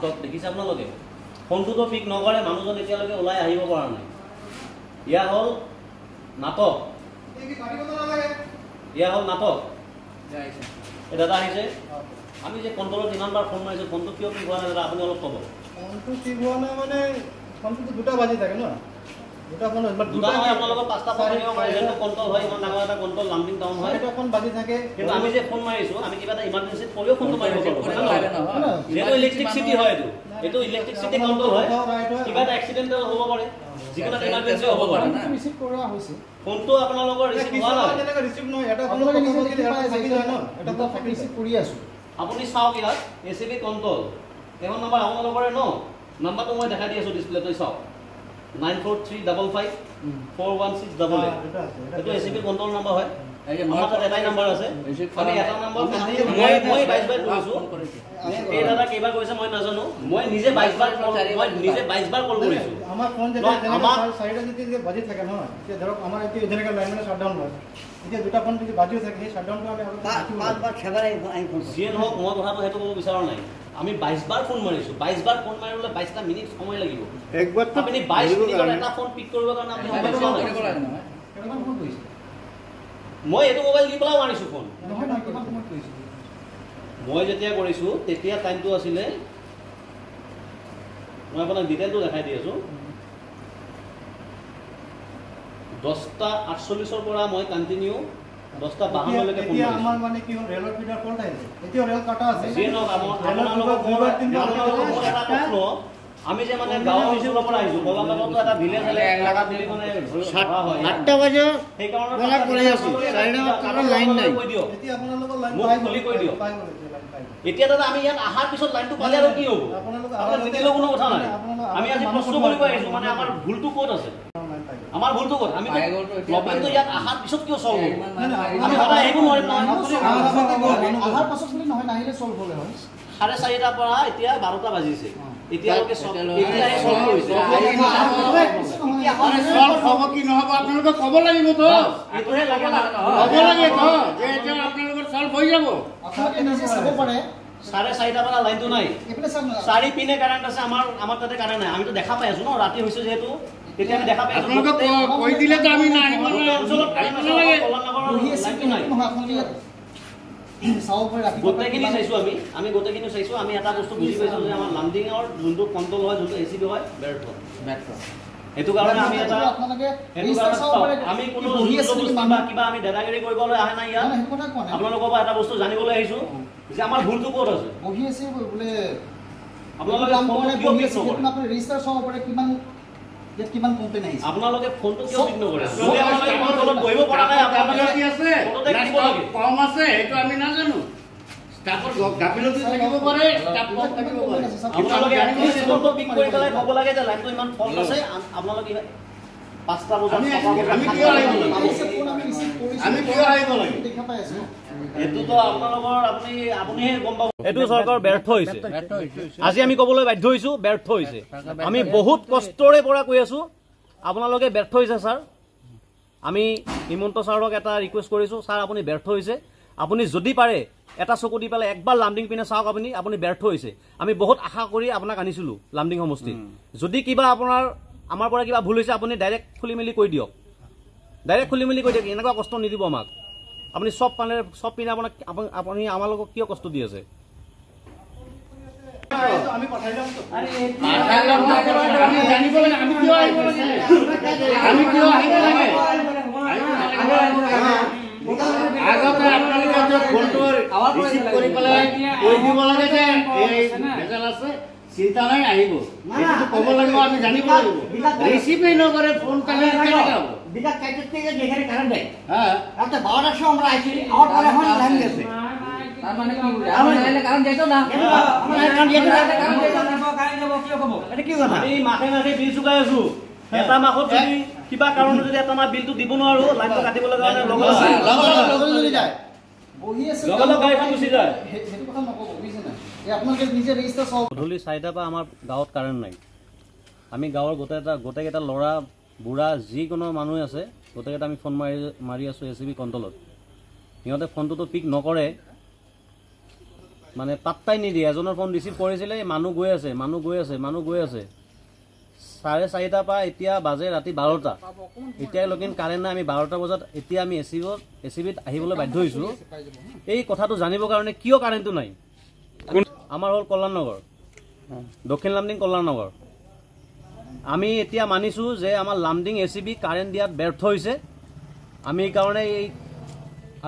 নাটক দেখিছে আপোনালোকে ফোনটোতো পিক নকৰে মানুহজন এতিয়ালৈকে ওলাই আহিব পৰা নাই ইয়া হ'ল নাটক এই দাদা আহিছে আমি যে কণ্ট্ৰলত ইমানবাৰ ফোন মাৰিছোঁ ফোনটো কিয় পিক হোৱা নাই দাদা আপুনি অলপ ক'ব ফোনটো পিক হোৱা নাই মানে ফোনটো দুটা বাজি থাকে ন দুটা ফোন দুটা হয় আপোনালোকৰ পাঁচটা ফোন থাকিব পাৰে যেনেকৈ কণ্ট্ৰল হয় ইমান ডাঙৰ এটা কণ্ট্ৰল লাম্পিং টাউন হয় এটা ফোন বাজি থাকে কিন্তু আমি যে ফোন মাৰিছোঁ আমি কিবা এটা ইমাৰ্জেঞ্চিত পৰিও ফোনটো মাৰিব পাৰোঁ যেহেতু ইলেক্ট্ৰিচিটি হয় এইটো ইলেক্ট্ৰিচিটি কণ্ট্ৰল হয় কিবা এটা এক্সিডেণ্টেল হ'ব পাৰে যিকোনো এটা ইমাৰ্জেঞ্চি হ'ব পাৰে ৰিচিভ কৰা হৈছে ফোনটো আপোনালোকৰ ৰিচিভ হোৱা নাই তেনেকৈ ৰিচিভ নহয় এটা আপোনালোকে নিজে থাকি যায় ন এটা ফোন থাকি ৰিচিভ কৰি আছোঁ আপুনি চাওক ইয়াত এচিবি কণ্ট্ৰল এখন নম্বৰ আপোনালোকৰে ন নাম্বাৰটো মই দেখাই দি আছোঁ ডিছপ্লেটো চাওক 9435541688 এইটো এচিবি কণ্ট্ৰল নম্বৰ হয় আমাৰ তাত এটাই নম্বৰ আছে আমি এটা নম্বৰ মই 22 বাৰ কৰিছোঁ এই দাদা কেইবাৰ কৰিছে মই নাজানো মই নিজে 22 বাৰ কল কৰিছোঁ আমাৰ ফোন যেতিয়া চাৰিটা যদি বাজি থাকে নহয় এতিয়া ধৰক আমাৰ এতিয়া যেনেকৈ লাইনমেনে শ্বাটডাউন হয় এতিয়া দুটা ফোন যদি বাজিও থাকে সেই শ্বাটডাউনটো আমি যিয়ে নহওক মই কথাটো সেইটো ক'ব বিচৰা নাই আমি 22 বাৰ ফোন মাৰিছোঁ 22 বাৰ ফোন মাৰিবলৈ 22টা মিনিট সময় লাগিব আপুনি 22 মিনিটত এটা ফোন পিক কৰিবৰ কাৰণে আপুনি মই এইটো মোবাইল দি পেলাই মাৰিছোঁ ফোন মই যেতিয়া কৰিছোঁ তেতিয়া টাইমটো আছিলে মই আপোনাক ডিটেইলটো দেখাই দি আছোঁ 10:48 পৰা মই কণ্টিনিউ 10:52লৈকে ফোন কৰিছোঁ আমাৰ মানে কি হ'ল ৰেলৰ ফিডাৰ ফল্ট আহিছে এতিয়া ৰেল কাটা আছে যে ন আমি যে মানে গাঁৱৰ অঞ্চলৰ পৰা আহিছোঁ বগামাগতো এটা ভিলেজ হ'লে এলেকা বুলি মানে 8টা বজা সেইকাৰণে কৰি আছোঁ 4টা লাইন নাই এতিয়া আপোনালোকৰ লাইন পাই খুলি কৈ দিয়ক এতিয়া দাদা আমি ইয়াত অহাৰ পিছত লাইনটো পালে আৰু কি হ'ব আপোনালোকে নিদিলেও কোনো কথা নাই আমি আজি প্ৰশ্ন কৰিব আহিছোঁ মানে আমাৰ ভুলটো ক'ত আছে আমাৰ ভুলটো ক'ত আমি প্ৰব্লেমটো ইয়াত অহাৰ পিছত কিয় চল্ভ হ'ব আমি সদায় আহিব নোৱাৰিম অহাৰ পাছত বুলি নহয় নাহিলে চল্ভ হ'লে হয় 4:30 পৰা এতিয়া 12টা বাজিছে এতিয়ালৈকে এতিয়াহে চল্ভ কৰিছে চল্ভ হ'ব কি নহ'ব আপোনালোকে ক'ব লাগিব তো এইটোহে লাগে ক'ব লাগে তো যে এতিয়া আপোনালোকৰ চল্ভ হৈ যাব আপোনালোকে নিজে চাব পাৰে 4:30 পৰা লাইনটো নাই চাৰি পিনে কাৰেণ্ট আছে আমাৰ তাতে কাৰেণ্ট নাই আমিতো দেখা পাই আছোঁ ন ৰাতি হৈছে যিহেতু তেতিয়া আমি দেখা পাই আছোঁ আপোনালোকে কৈ দিলে তো আমি নাই অঞ্চলত কাৰেণ্ট নালাগে লাইনটো নাই গোটেইখিনি চাইছোঁ আমি গোটেইখিনি চাইছোঁ আমি এটা বস্তু বুজি পাইছোঁ যে আমাৰ লাম্পিঙৰ যোনটো কণ্ট্ৰল হয় যোনটো এচিবি হয় ব্যৰ্থ সেইটো কাৰণে আমি এটা আমি কোনো কিবা আমি দাদাগিৰি কৰিবলৈ আহে নাই ইয়াত আপোনালোকৰ পৰা এটা বস্তু জানিবলৈ আহিছোঁ যে আমাৰ ভুলটো ক'ত আছে বহি আছে বোলে আপোনালোকে ফোনটো কিয় পিক নকৰে বহিব পৰা নাই কম আছে সেইটো আমি নাজানো ষ্টাফৰ গাফিলতি থাকিব পাৰে ষ্টাফৰ থাকিব পাৰে আপোনালোকে ফোনটো পিক কৰি পেলাই ক'ব লাগে যে লাইনটো ইমান ফল্ট আছে আপোনালোকে 5টা বজাত আমি কিয় আহিব লাগে আমি কিয় আহিব লাগে দেখা পাই আছোঁ এটোতো আপোনালোকৰ আপুনিহে গম পাব এটো চৰকাৰ ব্যৰ্থ হৈছে আজি আমি ক'বলৈ বাধ্য হৈছোঁ ব্যৰ্থ হৈছে আমি বহুত কষ্টৰে পৰা কৈ আছোঁ আপোনালোকে ব্যৰ্থ হৈছে ছাৰ আমি হিমন্ত ছাৰক এটা ৰিকুৱেষ্ট কৰিছোঁ ছাৰ আপুনি ব্যৰ্থ হৈছে আপুনি যদি পাৰে এটা চকু দি পেলাই একবাৰ লাম্পিং পিনে চাওক আপুনি ব্যৰ্থ হৈছে আমি বহুত আশা কৰি আপোনাক আনিছিলোঁ লাম্পিং সমষ্টিত যদি কিবা আমাৰ পৰা কিবা ভুল হৈছে আপুনি ডাইৰেক্ট খুলি মেলি কৈ দিয়ক এনেকুৱা কষ্ট নিদিব আমাক আপুনি চব পিনে আপুনি আমালোকক কিয় কষ্ট দি আছে আমি পঠাই যাম আমি কিয় আহিব লাগে আগতে আপোনালোকে ফোনটো ৰিচিভ কৰি পেলাই কৈ দিব লাগে যে এই ভেজাল আছে চিন্তা নাই আহিব এইটো ক'ব লাগিব আমি জানিব লাগিব ৰিচিভেই নকৰে ফোন কালে কেনেকৈ হ'ব বিকাশ কাইটের থেকে যেখানে কারেন্ট দেয় হ্যাঁ একটা 12টার সময় আমরা আইছি আমার পরে এখন লাইন গেছে তার মানে কি আমরা লাইনে কারেন্ট যেত না আমরা কারেন্ট যেত না কারেন্ট দেব কি কব এটা কি কথা আমি মাখে বিল চুকাই আছো এটা মাখত যদি কিবা কাৰণ যদি এটা মা বিলটো দিব নোৱাৰো লাইনটো কাটিব লগা হয় লগৰ যদি যায় বহি আছে লগৰ গাড়ীখন গুচি যায় সেইটো কথা নকব বুজিছে না এই আপোনালোকে নিজে ৰেজিষ্টাৰ সব গধূলি 4টা পৰা আমাৰ গাঁৱত কাৰেন্ট নাই আমি গাঁৱৰ গোটেইকেইটা ল'ৰা বুঢ়া যিকোনো মানুহ আছে গোটেইকেইটা আমি ফোন মাৰি আছোঁ এচিবি কণ্ট্ৰলত সিহঁতে ফোনটোতো পিক নকৰে মানে পাত্তাই নিদিয়ে এজনৰ ফোন ৰিচিভ কৰিছিলে মানুহ গৈ আছে 4:30 পৰা এতিয়া বাজে ৰাতি 12টা এতিয়া লগিন কাৰেণ্ট নাই আমি 12টা বজাত এতিয়া আমি এচিবিত আহিবলৈ বাধ্য হৈছোঁ এই কথাটো জানিবৰ কাৰণে কিয় কাৰেণ্টটো নাই আমাৰ হ'ল কল্যাণ নগৰ দক্ষিণ লামডিং কল্যাণ নগৰ আমি এতিয়া মানিছোঁ যে আমাৰ লামডিং এচিবি কাৰেণ্ট দিয়াত ব্যৰ্থ হৈছে আমি এইকাৰণে এই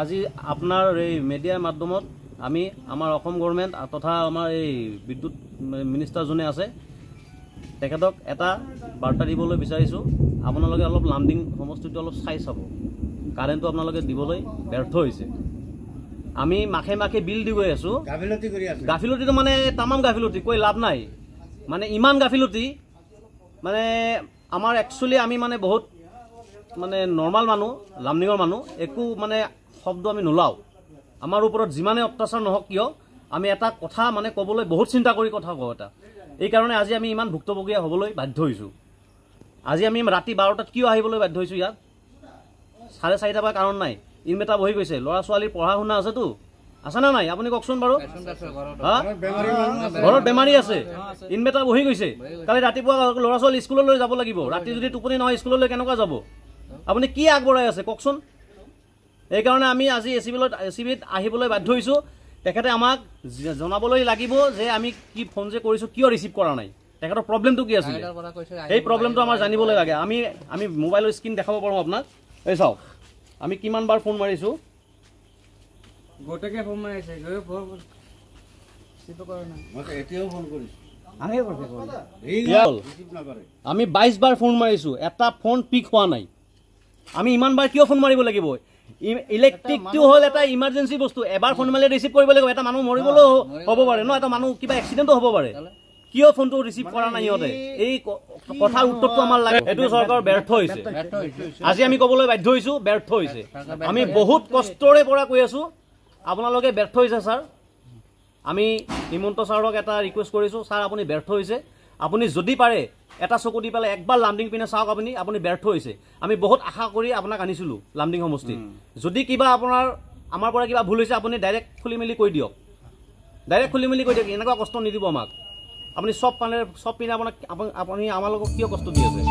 আজি আপোনাৰ এই মিডিয়াৰ মাধ্যমত আমি আমাৰ অসম গভৰ্ণমেণ্ট তথা আমাৰ এই বিদ্যুৎ মিনিষ্টাৰ যোনে আছে তেখেতক এটা বাৰ্তা দিবলৈ বিচাৰিছোঁ আপোনালোকে অলপ লামডিং সমষ্টিটো অলপ চাই চাব কাৰেণ্টটো আপোনালোকে দিবলৈ ব্যৰ্থ হৈছে আমি মাখে মাখে বিল দি গৈ আছোঁ গাফিলতিটো মানে তামাম গাফিলতি কৈ লাভ নাই মানে ইমান গাফিলতি মানে আমাৰ একচুৱেলি আমি মানে বহুত মানে নৰ্মাল মানুহ লামডিঙৰ মানুহ একো মানে শব্দ আমি নোলাওঁ আমাৰ ওপৰত যিমানে অত্যাচাৰ নহওক কিয় আমি এটা কথা মানে ক'বলৈ বহুত চিন্তা কৰি কথা কওঁ এটা এইকাৰণে আজি আমি ইমান ভুক্তভোগীয়া হ'বলৈ বাধ্য হৈছোঁ আজি আমি ৰাতি 12টাত কিয় আহিবলৈ বাধ্য হৈছোঁ ইয়াত 4:30 পৰা কাৰণ নাই ইনভেটাৰ বহি গৈছে ল'ৰা ছোৱালীৰ পঢ়া শুনা আছেতো আছেনে নাই আপুনি কওকচোন বাৰু ঘৰত বেমাৰী আছে ইনভেটাৰ বহি গৈছে কালি ৰাতিপুৱা ল'ৰা ছোৱালী স্কুললৈ যাব লাগিব ৰাতি যদি টোপনি নহয় স্কুললৈ কেনেকুৱা যাব আপুনি কি আগবঢ়াই আছে কওকচোন এইকাৰণে আমি আজি এচিবিত আহিবলৈ বাধ্য হৈছোঁ তেখেতে আমাক জনাবলৈ লাগিব যে আমি কি ফোন যে কৰিছোঁ কিয় ৰিচিভ কৰা নাই তেখেতৰ প্ৰব্লেমটো কি আছিলে এই প্ৰব্লেমটো আমাৰ জানিবলৈ লাগে আমি মোবাইলৰ স্ক্ৰীন দেখাব পাৰোঁ আপোনাক এই চাওক আমি কিমান বাৰ ফোন মাৰিছোঁ গোটেকে ফোন মাৰিছে আমি 22 বাৰ ফোন মাৰিছোঁ এটা ফোন পিক হোৱা নাই আমি ইমান বাৰ কিয় ফোন মাৰিব লাগিব ইলেক্ট্ৰিকটো হ'ল এটা ইমাৰ্জেঞ্চি বস্তু এবাৰ ফোন মাৰিলে ৰিচিভ কৰিব লাগিব এটা মানুহ মৰিবলৈও হ'ব পাৰে ন এটা মানুহ কিবা এক্সিডেণ্টো হ'ব পাৰে কিয় ফোনটো ৰিচিভ কৰা নাই সিহঁতে এই কথাৰ উত্তৰটো আমাৰ লাগে এইটো চৰকাৰ ব্যৰ্থ হৈছে আজি আমি ক'বলৈ বাধ্য হৈছোঁ ব্যৰ্থ হৈছে আমি বহুত কষ্টৰে পৰা কৈ আছোঁ আপোনালোকে ব্যৰ্থ হৈছে ছাৰ আমি হিমন্ত ছাৰক এটা ৰিকুৱেষ্ট কৰিছোঁ ছাৰ আপুনি ব্যৰ্থ হৈছে আপুনি যদি পাৰে এটা চকু দি পেলাই একবাৰ লামডিং পিনে চাওক আপুনি ব্যৰ্থ হৈছে আমি বহুত আশা কৰি আপোনাক আনিছিলোঁ লামডিং সমষ্টি যদি কিবা আমাৰ পৰা কিবা ভুল হৈছে আপুনি ডাইৰেক্ট খুলি মেলি কৈ দিয়ক এনেকুৱা কষ্ট নিদিব আমাক আপুনি চব পিনে আপুনি আমালোকক কিয় কষ্ট দি আছে